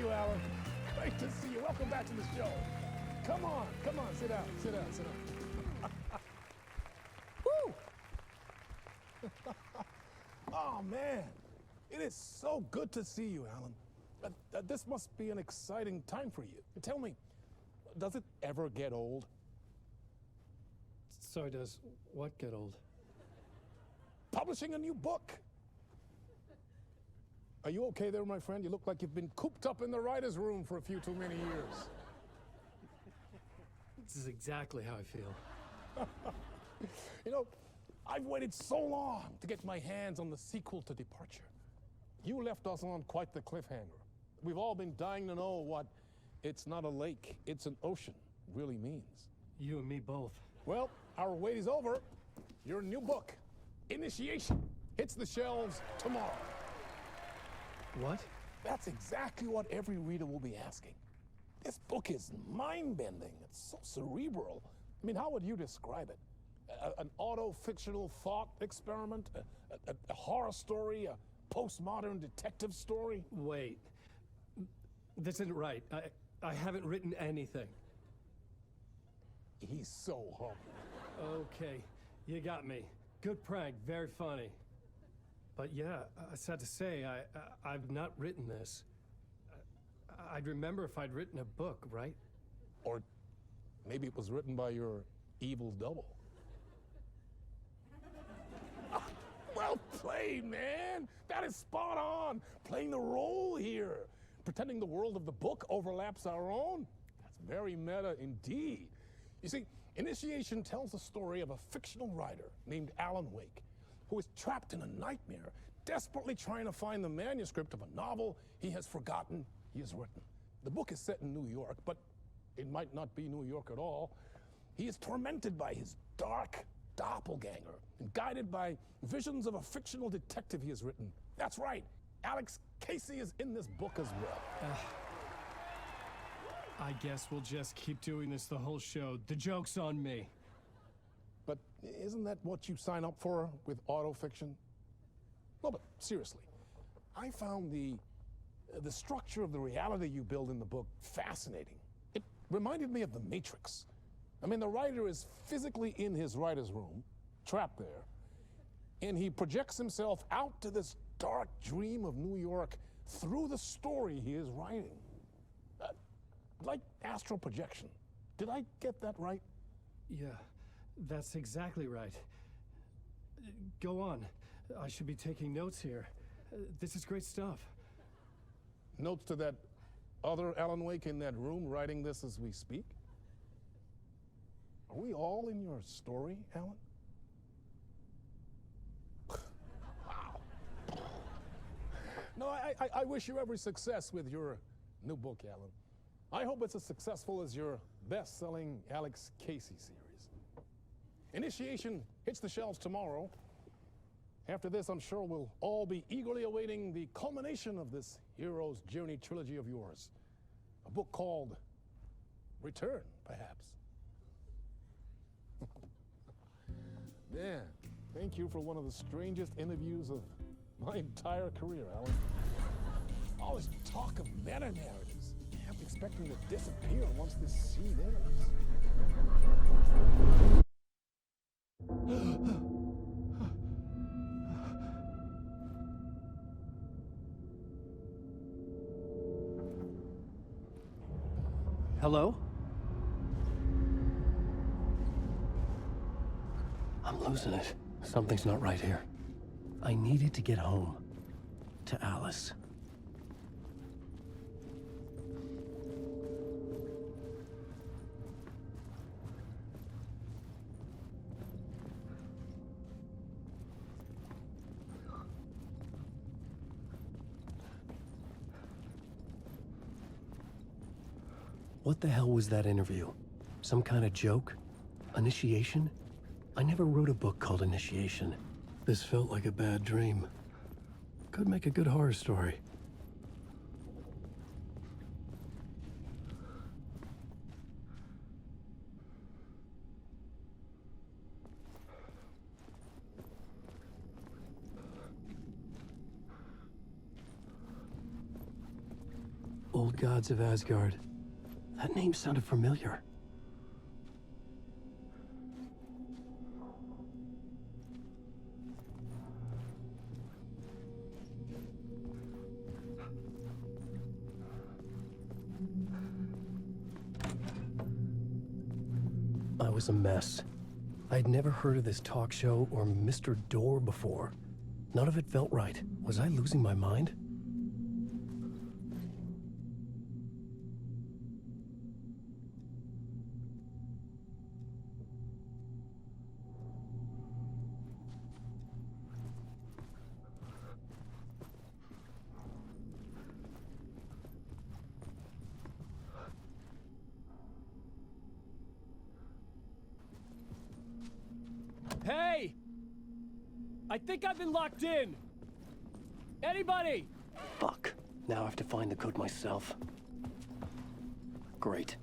you, Alan. Great to see you. Welcome back to the show. Come on, sit down, sit down. Woo! Oh, man. It is so good to see you, Alan. This must be an exciting time for you. Tell me, does it ever get old? Sorry, does what get old? Publishing a new book. Are you okay there, my friend? You look like you've been cooped up in the writer's room for a few too many years. This is exactly how I feel. You know, I've waited so long to get my hands on the sequel to Departure. You left us on quite the cliffhanger. We've all been dying to know what "it's not a lake, it's an ocean" really means. You and me both. Well, our wait is over. Your new book, Initiation, hits the shelves tomorrow. What? That's exactly what every reader will be asking. This book is mind-bending. It's so cerebral. I mean, how would you describe it? An auto-fictional thought experiment? A horror story? A postmodern detective story? Wait. This isn't right. I haven't written anything. He's so humble. Okay, you got me. Good prank, very funny. But yeah, sad to say, I've not written this. I'd remember if I'd written a book, right? Or maybe it was written by your evil double. Well played, man. That is spot on. Playing the role here. Pretending the world of the book overlaps our own. That's very meta indeed. You see, Initiation tells the story of a fictional writer named Alan Wake, who is trapped in a nightmare, desperately trying to find the manuscript of a novel he has forgotten he has written. The book is set in New York, but it might not be New York at all. He is tormented by his dark doppelganger and guided by visions of a fictional detective he has written. That's right, Alex Casey is in this book as well. I guess we'll just keep doing this the whole show. The joke's on me. But isn't that what you sign up for with autofiction? No, but seriously, I found the structure of the reality you build in the book fascinating. It reminded me of The Matrix. I mean, the writer is physically in his writer's room, trapped there, and he projects himself out to this dark dream of New York through the story he is writing. Like astral projection. Did I get that right? Yeah, that's exactly right. Go on. I should be taking notes here. This is great stuff. Notes to that other Alan Wake in that room writing this as we speak? Are we all in your story, Alan? Wow. No, I wish you every success with your new book, Alan. I hope it's as successful as your best-selling Alex Casey series. Initiation hits the shelves tomorrow. After this, I'm sure we'll all be eagerly awaiting the culmination of this hero's journey trilogy of yours. A book called Return, perhaps. Man, thank you for one of the strangest interviews of my entire career, Alan. All this talk of meta-narratives. I'm expecting to disappear once this scene ends. Hello? I'm losing it. Something's not right here. I needed to get home. To Alice. What the hell was that interview? Some kind of joke? Initiation? I never wrote a book called Initiation. This felt like a bad dream. Could make a good horror story. Old gods of Asgard. That name sounded familiar. I was a mess. I'd never heard of this talk show or Mr. Door before. None of it felt right. Was I losing my mind? Hey! I think I've been locked in! Anybody? Fuck. Now I have to find the code myself. Great.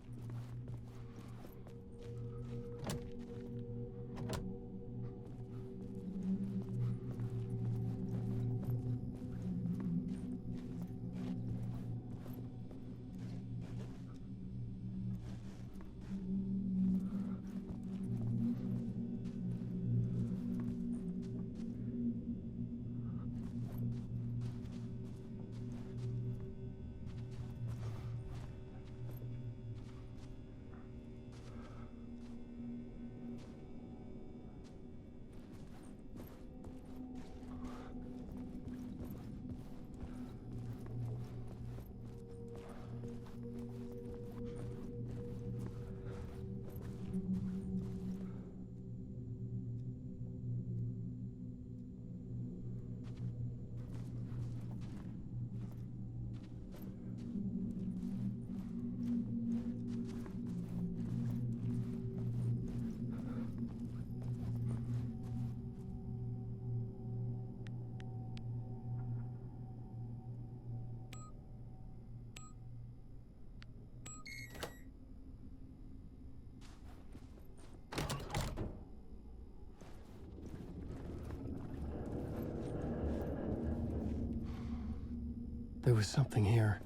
There was something here.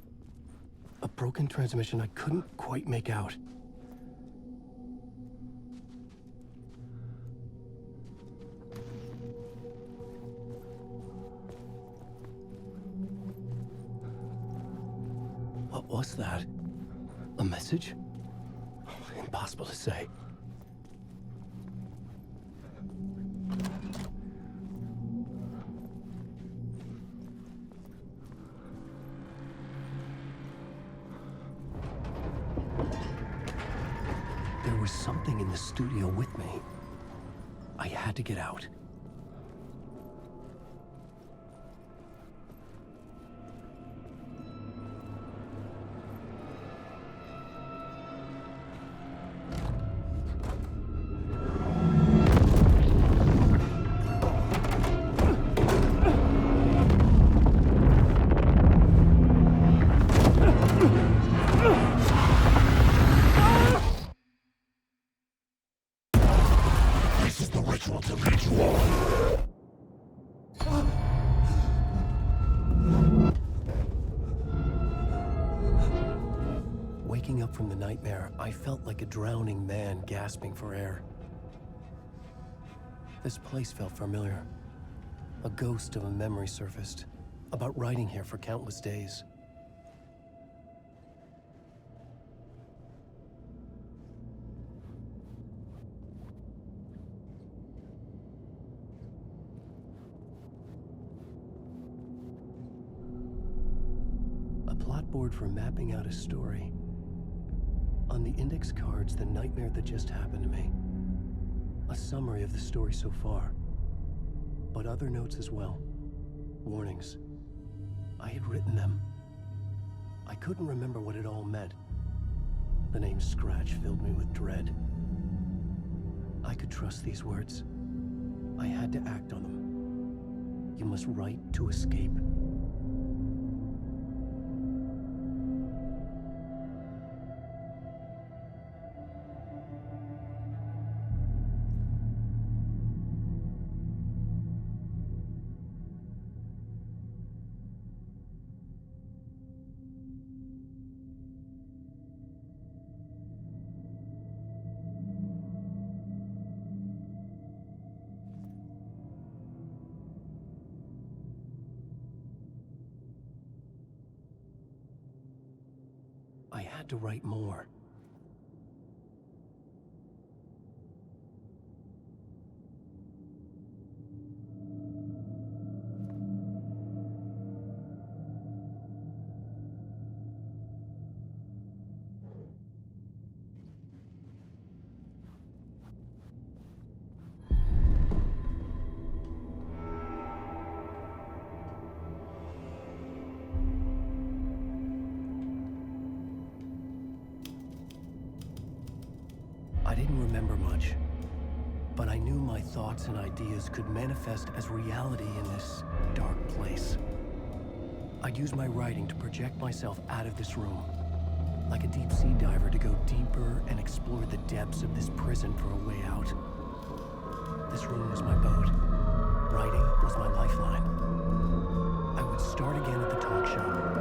A broken transmission I couldn't quite make out. What was that? A message? Impossible to say. There was something in the studio with me. I had to get out. This is the ritual to lead you on. Waking up from the nightmare, I felt like a drowning man gasping for air. This place felt familiar. A ghost of a memory surfaced, about riding here for countless days. A plot board for mapping out a story. On the index cards, the nightmare that just happened to me. A summary of the story so far, but other notes as well. Warnings. I had written them. I couldn't remember what it all meant. The name Scratch filled me with dread. I could trust these words. I had to act on them. You must write to escape. I had to write more. I didn't remember much, but I knew my thoughts and ideas could manifest as reality in this dark place. I'd use my writing to project myself out of this room, like a deep sea diver to go deeper and explore the depths of this prison for a way out. This room was my boat. Writing was my lifeline. I would start again at the talk shop.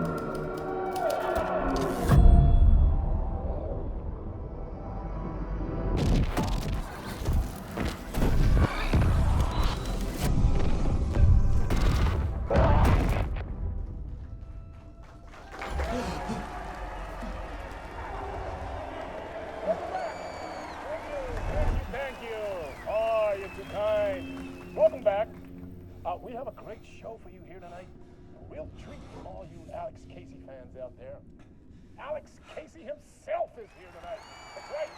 Thank you. Oh, you're too kind. Welcome back. We have a great show for you here tonight. A real treat for all you Alex Casey fans out there. Alex Casey himself is here tonight. That's right.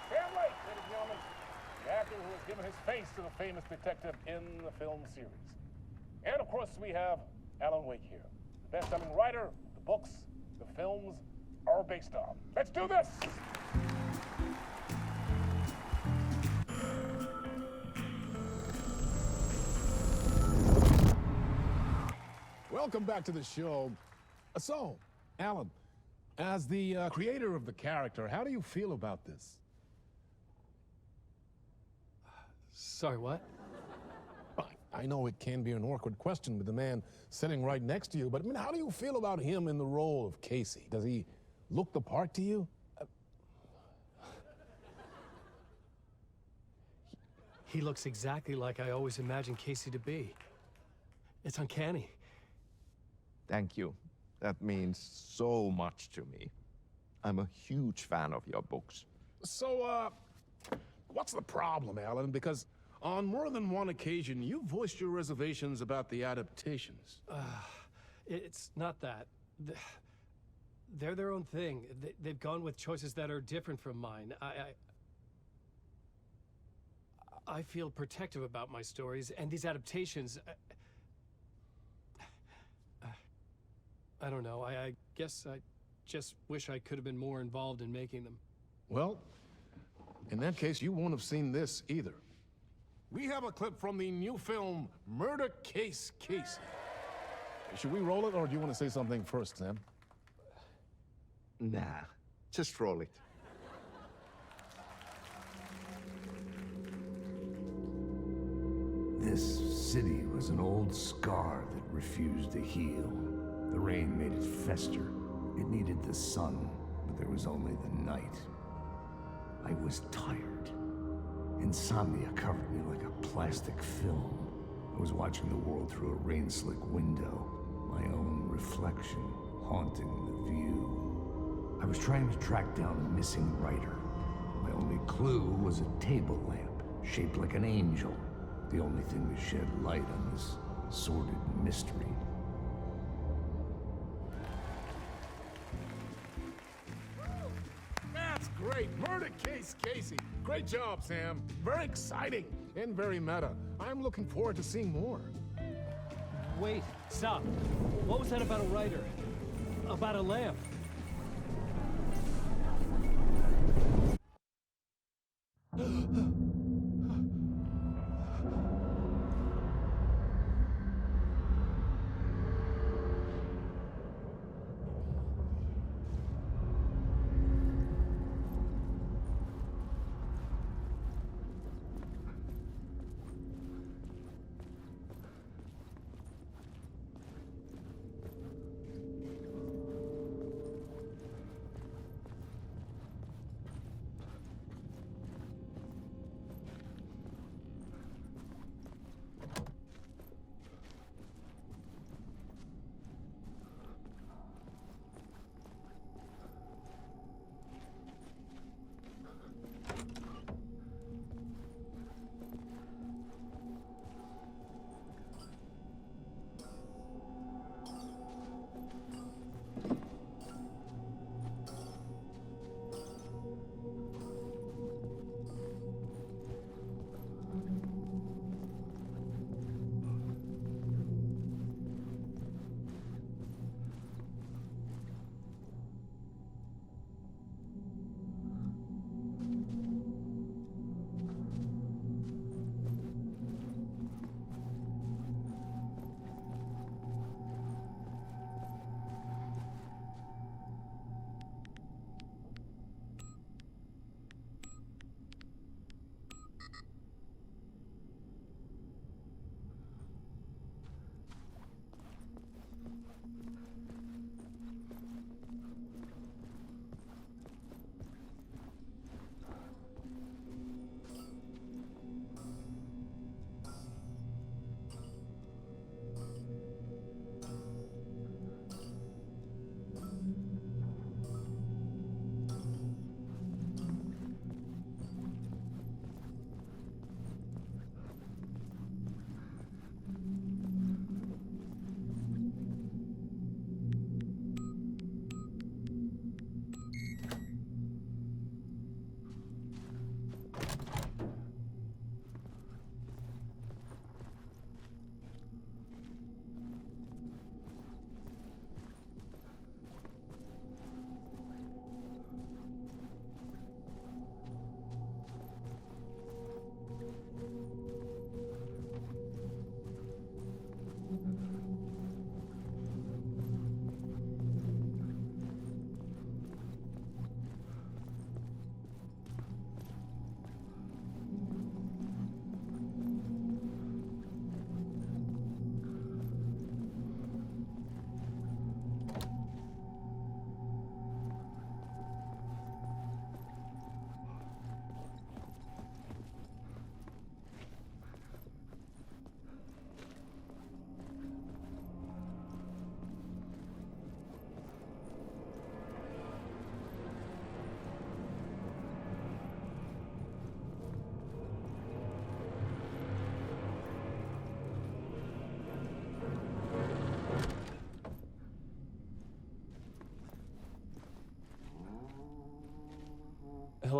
Sam Lake, ladies and gentlemen, the actor who has given his face to the famous detective in the film series. And of course, we have Alan Wake here, the best-selling writer the books the films are based on. Let's do this! Welcome back to the show. So, Alan, as the creator of the character, how do you feel about this? Sorry, what? I know it can be an awkward question with the man sitting right next to you, but I mean, how do you feel about him in the role of Casey? Does he look the part to you? He looks exactly like I always imagined Casey to be. It's uncanny. Thank you. That means so much to me. I'm a huge fan of your books. So, what's the problem, Alan? Because on more than one occasion, you voiced your reservations about the adaptations. It's not that. They're their own thing. They've gone with choices that are different from mine. I feel protective about my stories, and these adaptations... I don't know. I guess I just wish I could have been more involved in making them. Well, in that case, you won't have seen this either. We have a clip from the new film, Murder Case Casey. Should we roll it, or do you want to say something first, Sam? Nah, just roll it. This city was an old scar that refused to heal. The rain made it fester. It needed the sun, but there was only the night. I was tired. Insomnia covered me like a plastic film. I was watching the world through a rain-slick window, my own reflection haunting the view. I was trying to track down a missing writer. My only clue was a table lamp, shaped like an angel. The only thing to shed light on this sordid mystery. That's great. Murder Case Casey. Great job, Sam. Very exciting and very meta. I'm looking forward to seeing more. Wait, stop. What was that about a writer? About a lamp?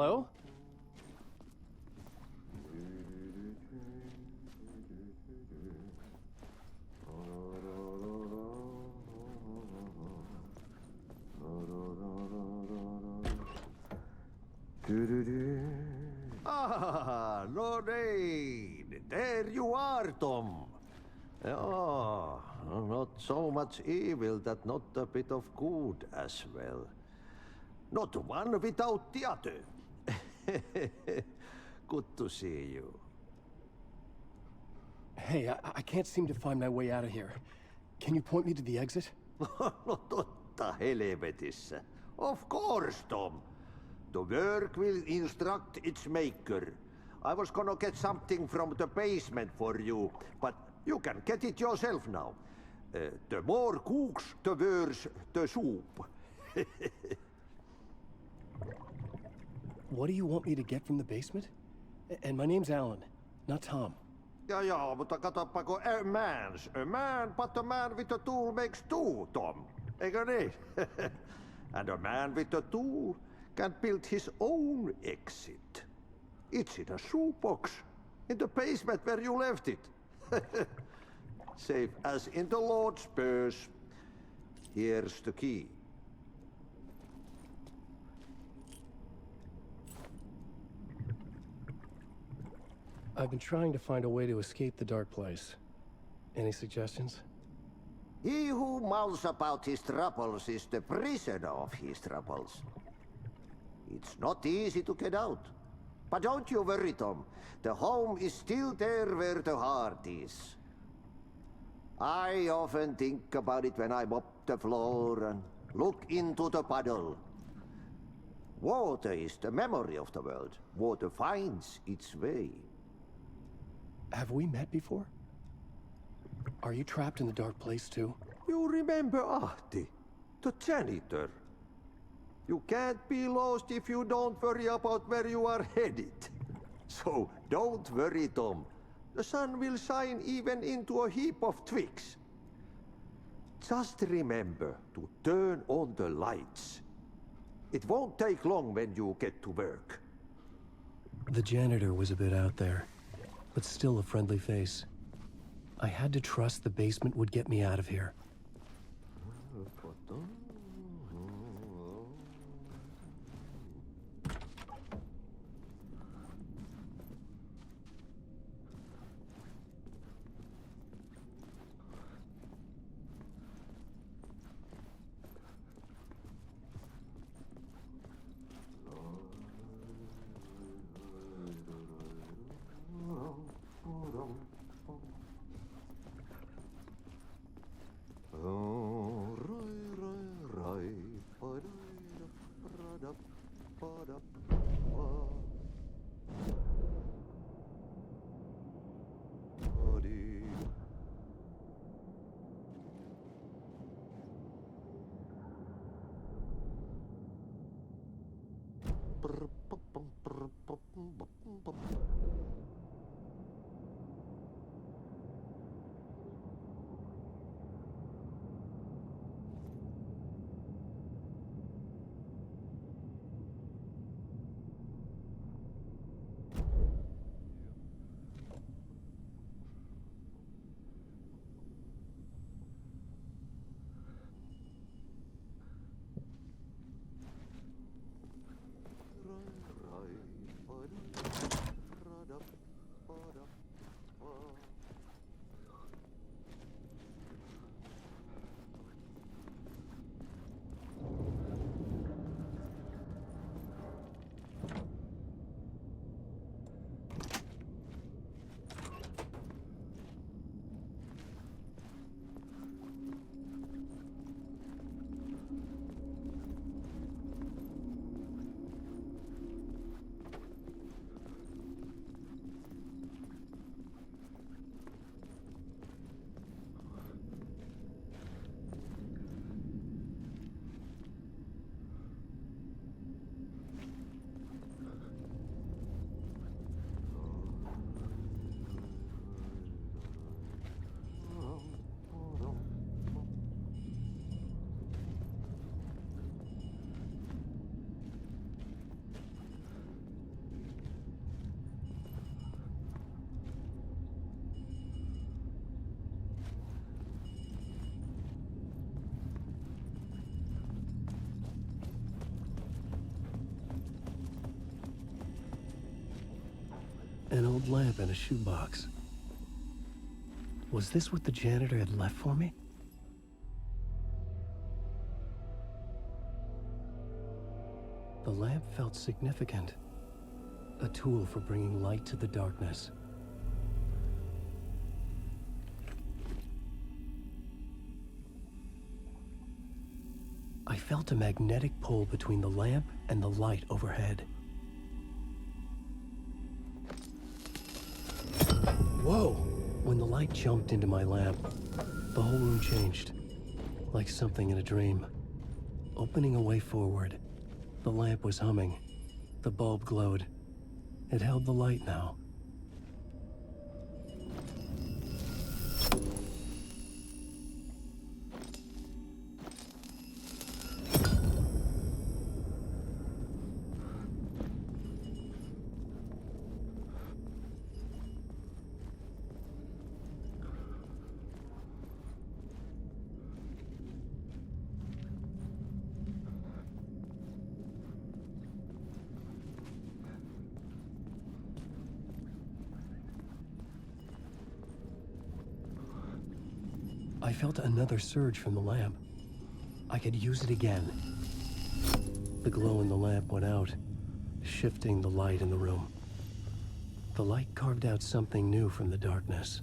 Hello? Ah, Lorraine! There you are, Tom. Oh, not so much evil that not a bit of good as well. Not one without the other. Good to see you. Hey, I can't seem to find my way out of here. Can you point me to the exit? No totta helvetissä. Of course, Tom. The work will instruct its maker. I was gonna get something from the basement for you, but you can get it yourself now. The more cooks, the worse the soup. What do you want me to get from the basement? And my name's Alan, not Tom. Ja, mutta katsoppa, a man, but a man with a tool makes two, Tom. Eikö niin? And a man with a tool can build his own exit. It's in a shoebox, in the basement where you left it. Safe as in the Lord's purse. Here's the key. I've been trying to find a way to escape the dark place. Any suggestions? He who mulls about his troubles is the prisoner of his troubles. It's not easy to get out. But don't you worry, Tom. The home is still there where the heart is. I often think about it when I mop the floor and look into the puddle. Water is the memory of the world. Water finds its way. Have we met before? Are you trapped in the dark place too? You remember Ahti, the janitor. You can't be lost if you don't worry about where you are headed. So don't worry, Tom. The sun will shine even into a heap of twigs. Just remember to turn on the lights. It won't take long when you get to work. The janitor was a bit out there, but still a friendly face. I had to trust the basement would get me out of here. old lamp in a shoebox. Was this what the janitor had left for me? The lamp felt significant. A tool for bringing light to the darkness. I felt a magnetic pull between the lamp and the light overhead. Whoa! When the light jumped into my lamp, the whole room changed, like something in a dream. Opening a way forward, the lamp was humming. The bulb glowed. It held the light now. I felt another surge from the lamp. I could use it again. The glow in the lamp went out, shifting the light in the room. The light carved out something new from the darkness.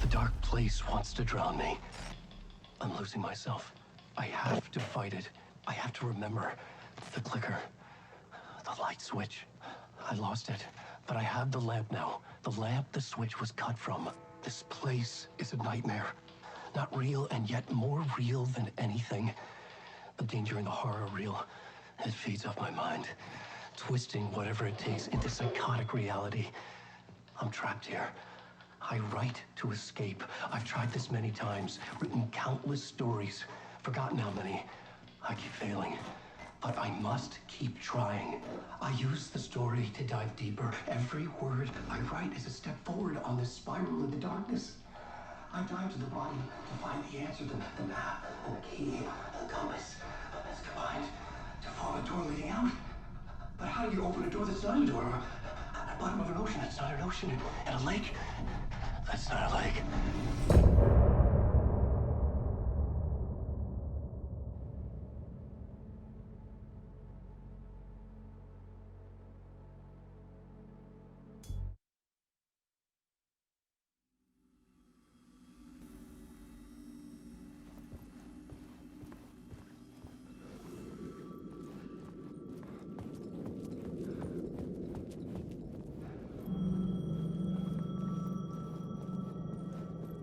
Dark place wants to drown me. I'm losing myself. I have to fight it. I have to remember. The clicker. The light switch. I lost it. But I have the lamp now. The lamp the switch was cut from. This place is a nightmare. Not real, and yet more real than anything. The danger and the horror are real. It feeds off my mind. Twisting whatever it takes into psychotic reality. I'm trapped here. I write to escape. I've tried this many times, written countless stories, forgotten how many. I keep failing, but I must keep trying. I use the story to dive deeper. Every word I write is a step forward on this spiral into darkness. I dive to the bottom to find the answer, the map, and the key, and the compass. It's combined to form a door leading out. But how do you open a door that's not a door? At the bottom of an ocean that's not an ocean, and a lake that's not a lake.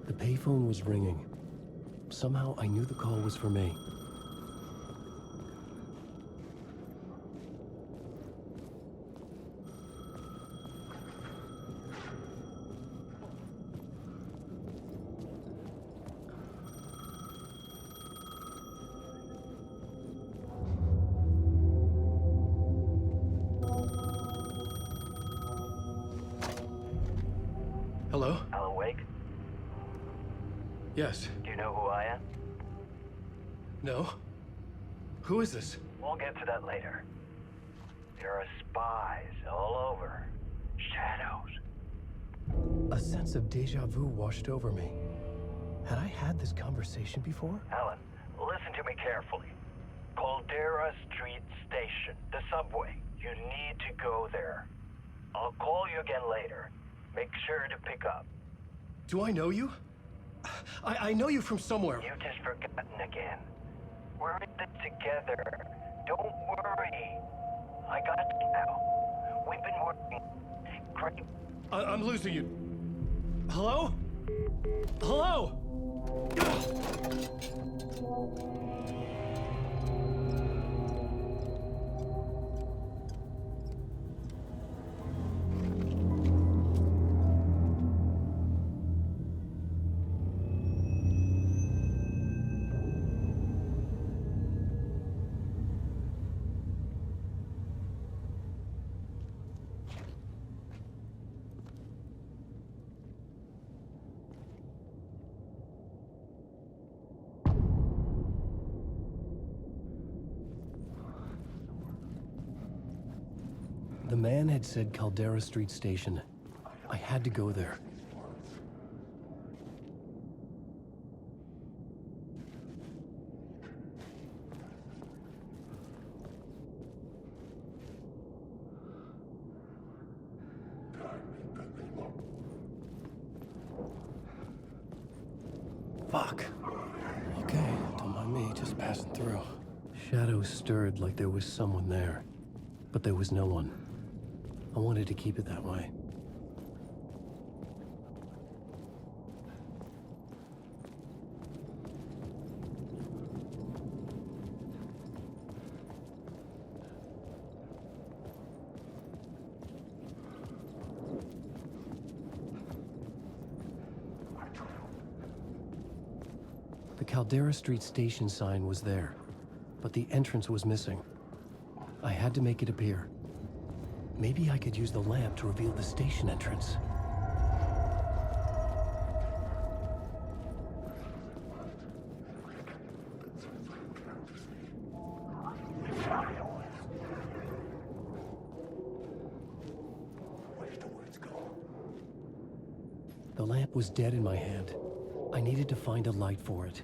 The payphone was ringing. Somehow I knew the call was for me. Hello? Alan Wake? Yes. Do you know who I am? No? Who is this? We'll get to that later. There are spies all over. Shadows. A sense of deja vu washed over me. Had I had this conversation before? Alan, listen to me carefully. Caldera Street Station, the subway. You need to go there. I'll call you again later. Make sure to pick up. Do I know you? I know you from somewhere. You've just forgotten again. We're in this together. Don't worry. I got you now. We've been working great. I'm losing you. Hello? Hello? The man had said Caldera Street Station. I had to go there. Fuck. Okay, don't mind me, just passing through. Shadows stirred like there was someone there, but there was no one. I wanted to keep it that way. The Caldera Street Station sign was there, but the entrance was missing. I had to make it appear. Maybe I could use the lamp to reveal the station entrance. The lamp was dead in my hand. I needed to find a light for it.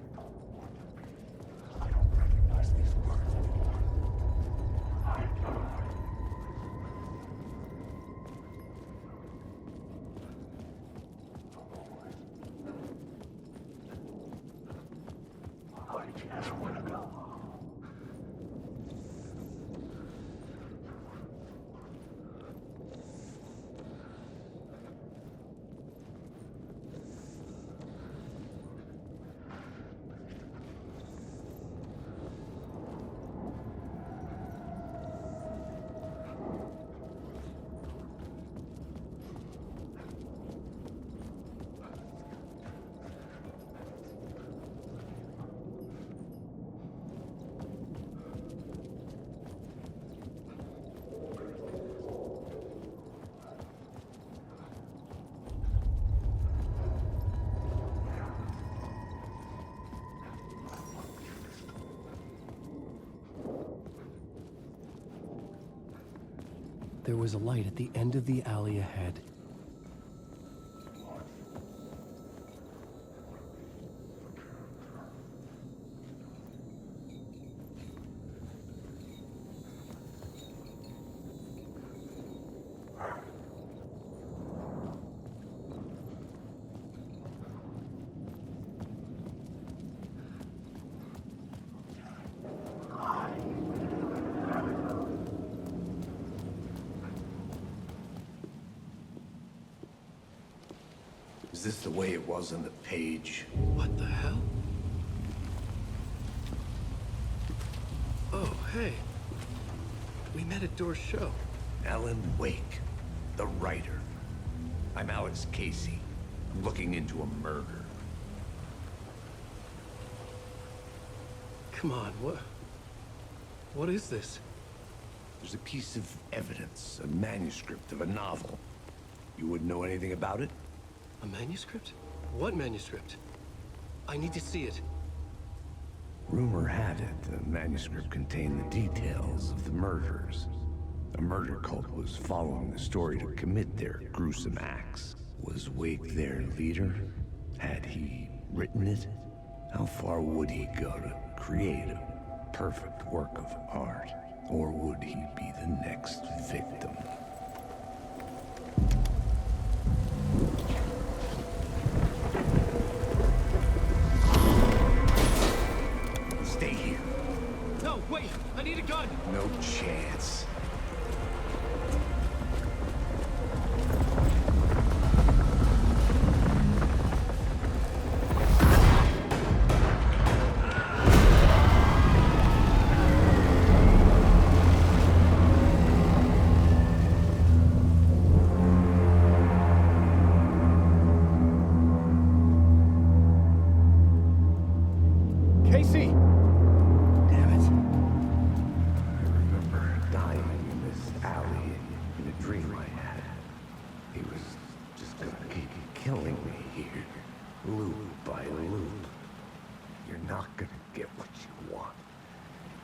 There was a light at the end of the alley ahead. Is this the way it was on the page? What the hell? Oh, hey. We met at Door's show. Alan Wake, the writer. I'm Alex Casey. I'm looking into a murder. Come on, what is this? There's a piece of evidence, a manuscript of a novel. You wouldn't know anything about it? A manuscript? What manuscript? I need to see it. Rumor had it the manuscript contained the details of the murders. A murder cult was following the story to commit their gruesome acts. Was Wake their leader? Had he written it? How far would he go to create a perfect work of art? Or would he be the next victim? Stay here. No, wait! I need a gun! No chance. Casey! Damn it. I remember dying in this alley in a dream I had. He was just gonna keep killing me here, loop by loop. You're not gonna get what you want.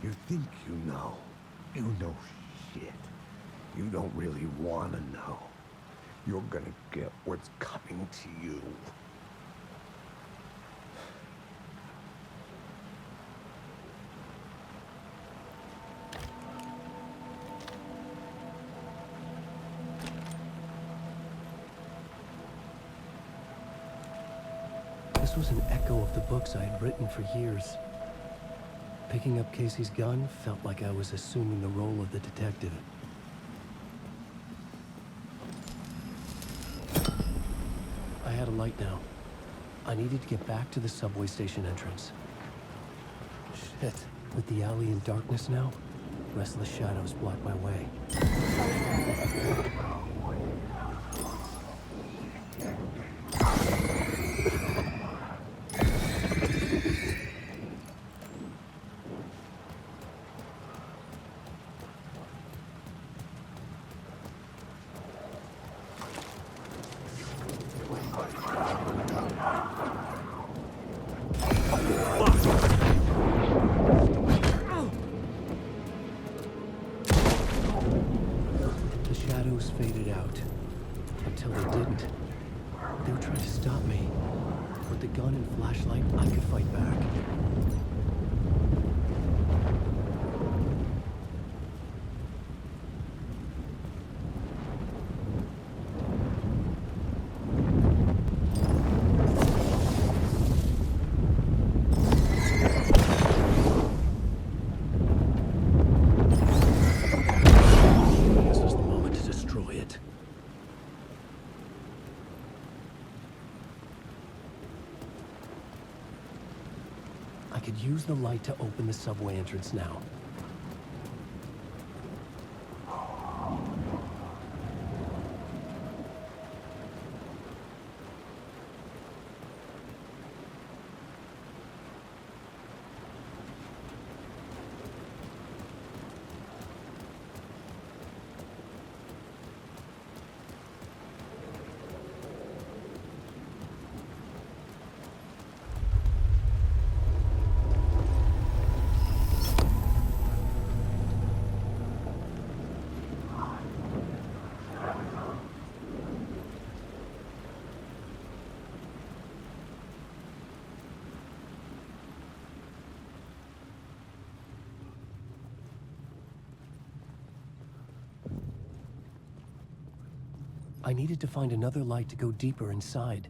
You think you know. You know shit. You don't really wanna know. You're gonna get what's coming to you. This was an echo of the books I had written for years. Picking up Casey's gun felt like I was assuming the role of the detective. I had a light now. I needed to get back to the subway station entrance. Shit. With the alley in darkness now, restless shadows block my way. The shadows faded out, until they didn't. They were trying to stop me. With the gun and flashlight, I could fight back. This was the moment to destroy it. I could use the light to open the subway entrance now. I needed to find another light to go deeper inside.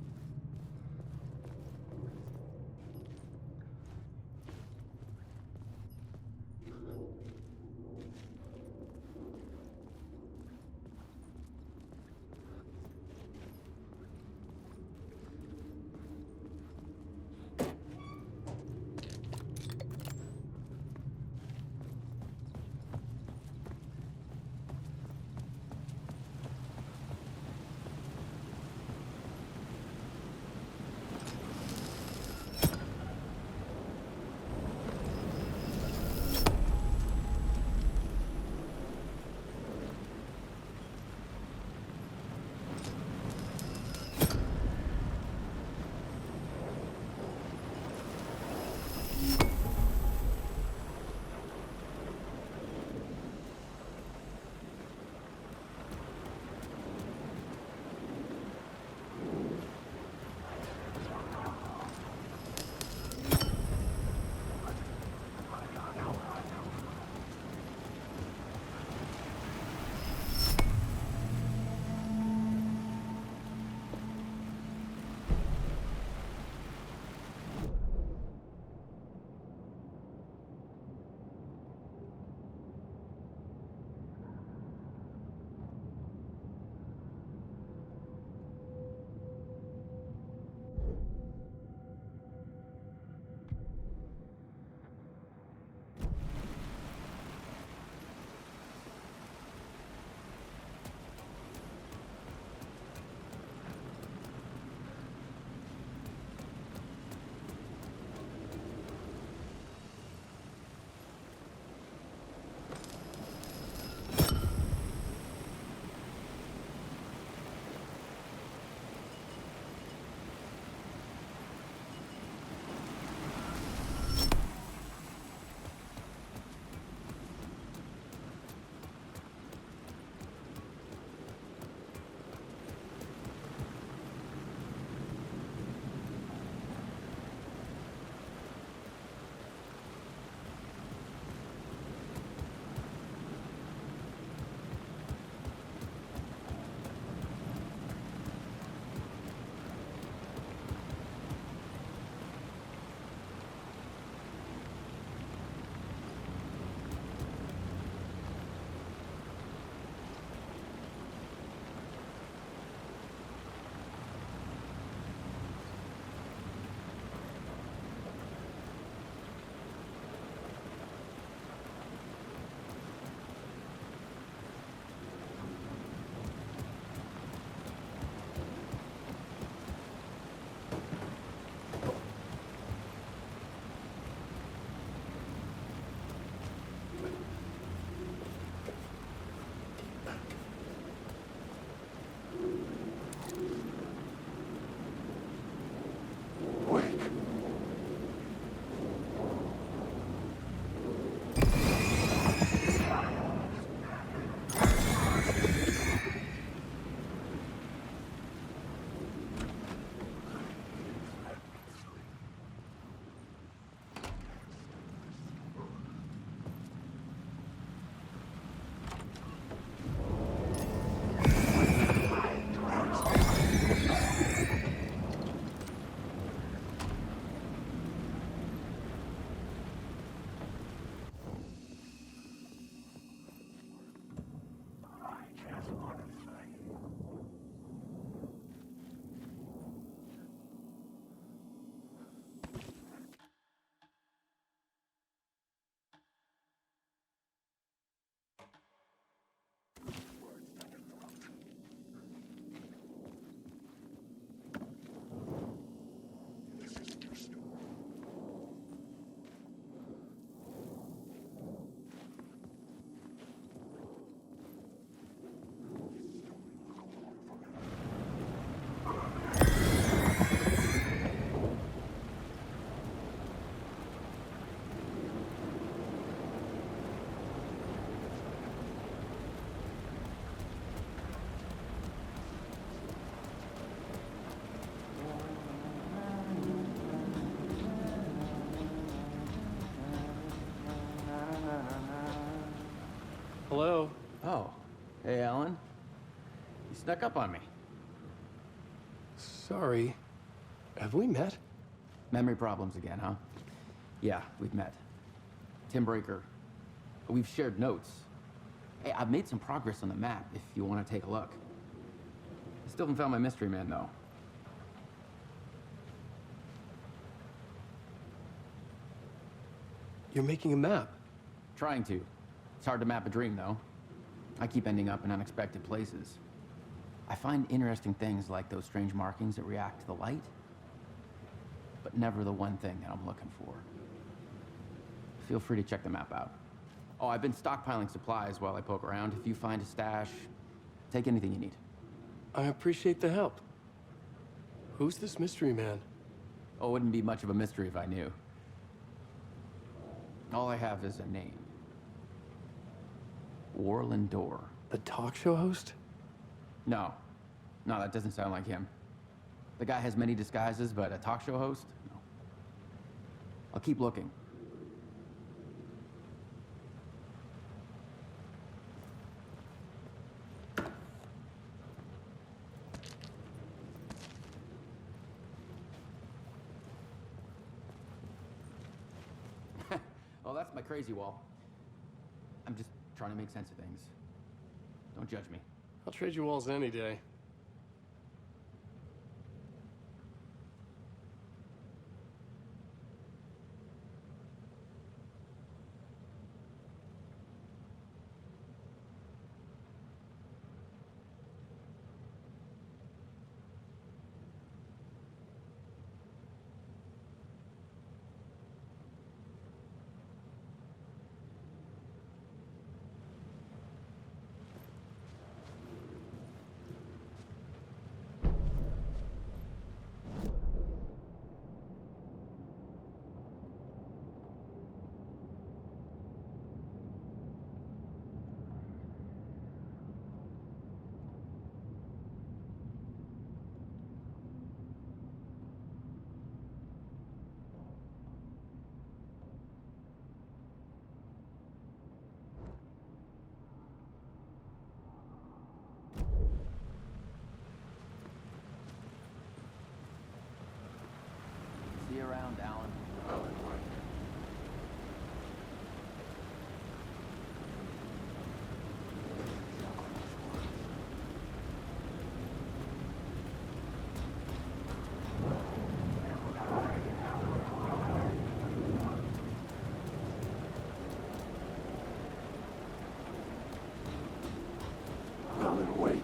snuck up on me. Sorry. Have we met? Memory problems again, huh? Yeah, we've met. Tim Breaker. We've shared notes. Hey, I've made some progress on the map if you want to take a look. I still haven't found my mystery man, though. You're making a map. Trying to. It's hard to map a dream, though. I keep ending up in unexpected places. I find interesting things like those strange markings that react to the light, but never the one thing that I'm looking for. Feel free to check the map out. Oh, I've been stockpiling supplies while I poke around. If you find a stash, take anything you need. I appreciate the help. Who's this mystery man? Oh, it wouldn't be much of a mystery if I knew. All I have is a name. Warland Door. The talk show host? No. No, that doesn't sound like him. The guy has many disguises, but a talk show host? No. I'll keep looking. Oh, that's my crazy wall. I'm just trying to make sense of things. Don't judge me. I'll trade you walls any day. See you around, Alan. Coming awake.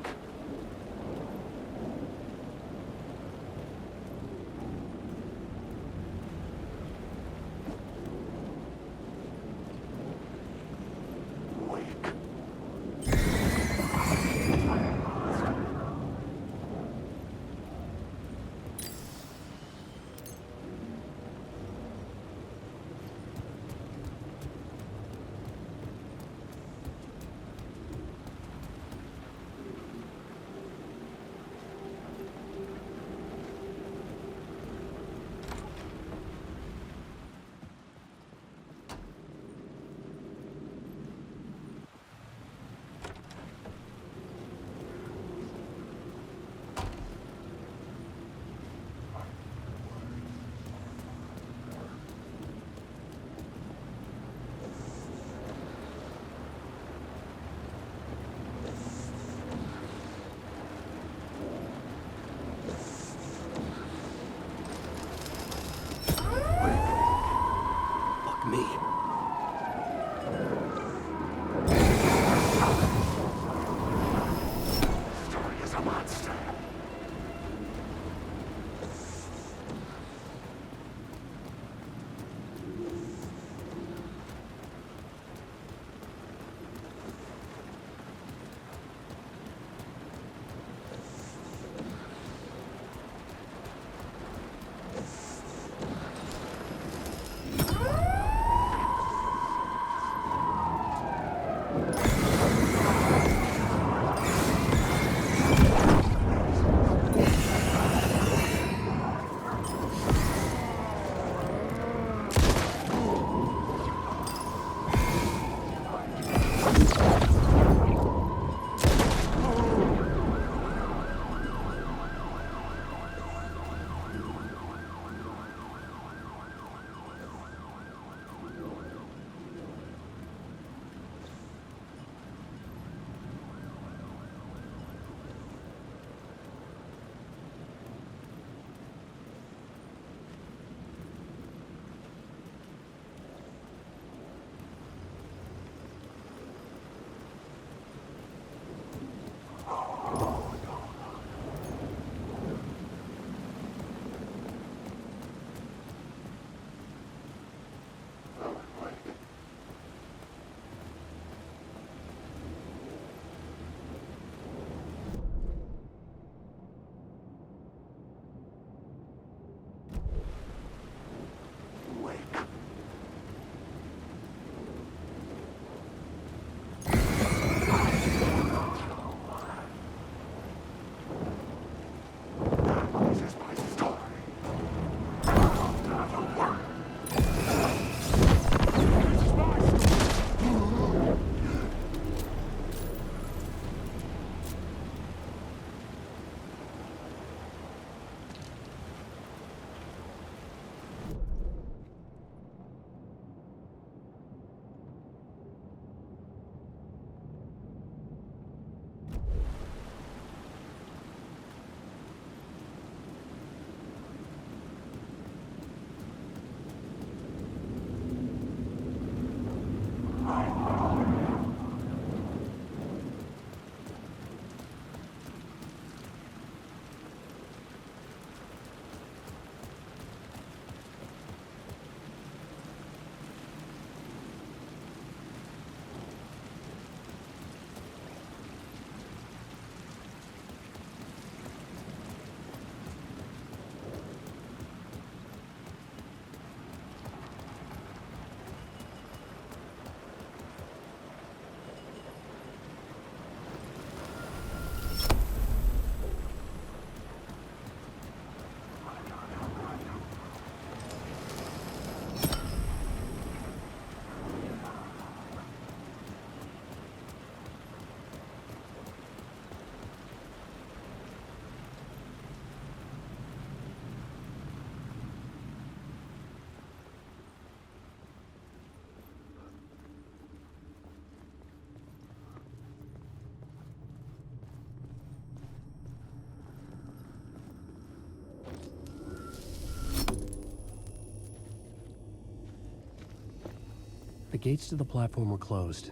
The gates to the platform were closed.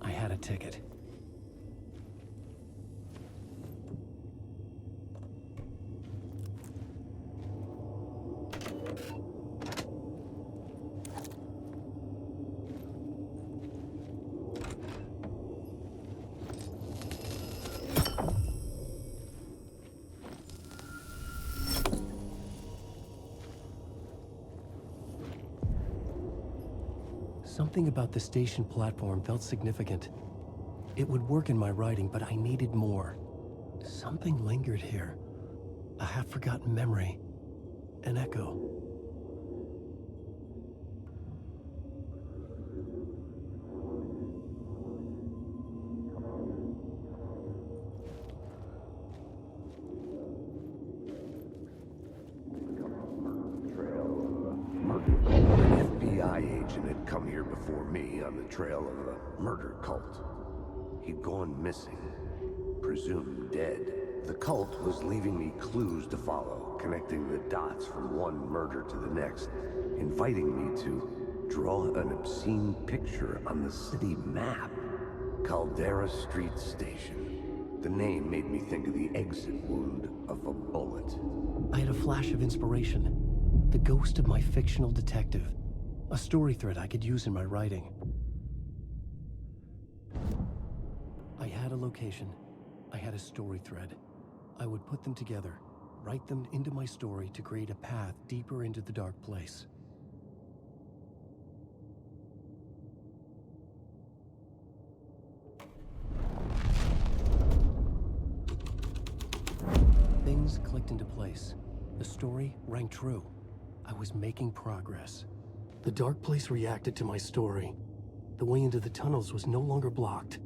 I had a ticket. Something about the station platform felt significant. It would work in my writing, but I needed more. Something lingered here. A half-forgotten memory. An echo. Agent had come here before me on the trail of a murder cult. He'd gone missing, presumed dead. The cult was leaving me clues to follow, connecting the dots from one murder to the next, inviting me to draw an obscene picture on the city map. Caldera Street Station. The name made me think of the exit wound of a bullet. I had a flash of inspiration. The ghost of my fictional detective. A story thread I could use in my writing. I had a location. I had a story thread. I would put them together, write them into my story to create a path deeper into the dark place. Things clicked into place. The story rang true. I was making progress. The dark place reacted to my story. The way into the tunnels was no longer blocked.